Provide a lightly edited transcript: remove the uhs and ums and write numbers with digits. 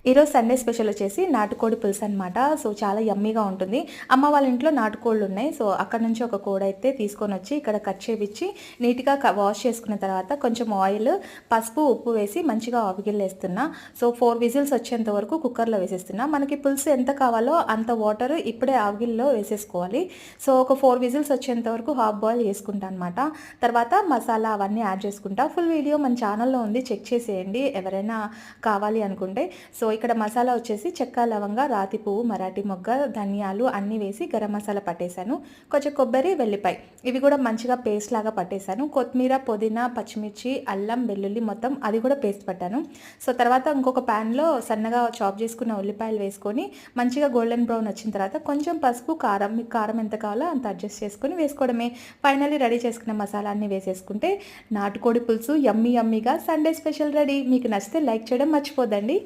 ఈరోజు Sunday special వచ్చేసి నాటుకోడి పులుసు అనమాట. సో చాలా యమ్మీగా ఉంటుంది. అమ్మ వాళ్ళ ఇంట్లో నాటుకోళ్ళు ఉన్నాయి. సో అక్కడ నుంచి ఒక కోడి అయితే తీసుకొని వచ్చి ఇక్కడ కట్ చేపించి నీట్గా వాష్ చేసుకున్న తర్వాత కొంచెం ఆయిల్, పసుపు, ఉప్పు వేసి మంచిగా ఆవిగిల్లేస్తున్నా. సో 4 విజిల్స్ వచ్చేంత వరకు కుక్కర్లో వేసేస్తున్నా. మనకి పులుసు ఎంత కావాలో అంత వాటర్ ఇప్పుడే ఆవిగిల్లో వేసేసుకోవాలి. సో ఒక 4 విజిల్స్ వచ్చేంత వరకు హాఫ్ బాయిల్ చేసుకుంటా అనమాట. తర్వాత మసాలా అవన్నీ యాడ్ చేసుకుంటా. ఫుల్ వీడియో మన ఛానల్లో ఉంది, చెక్ చేసేయండి ఎవరైనా కావాలి అనుకుంటే. సో ఇక్కడ మసాలా వచ్చేసి చెక్క, లవంగ, రాతి పువ్వు, మరాఠీ మొగ్గ, ధనియాలు అన్నీ వేసి గరం మసాలా పట్టేశాను. కొంచెం కొబ్బరి, వెల్లిపాయ ఇవి కూడా మంచిగా పేస్ట్ లాగా పట్టేశాను. కొత్తిమీర, పుదీనా, పచ్చిమిర్చి, అల్లం, వెల్లుల్లి మొత్తం అది కూడా పేస్ట్ పట్టాను. సో తర్వాత ఇంకొక ప్యాన్లో సన్నగా చాప్ చేసుకున్న ఉల్లిపాయలు వేసుకొని మంచిగా గోల్డెన్ బ్రౌన్ వచ్చిన తర్వాత కొంచెం పసుపు, కారం, మీకు కారం ఎంత కావాలో అంత అడ్జస్ట్ చేసుకొని వేసుకోవడమే. ఫైనల్లీ రెడీ చేసుకున్న మసాలా అన్నీ వేసేసుకుంటే నాటుకోడి పులుసు యమ్మీ యమ్మీగా సండే స్పెషల్ రెడీ. మీకు నచ్చితే లైక్ చేయడం మర్చిపోద్దండి.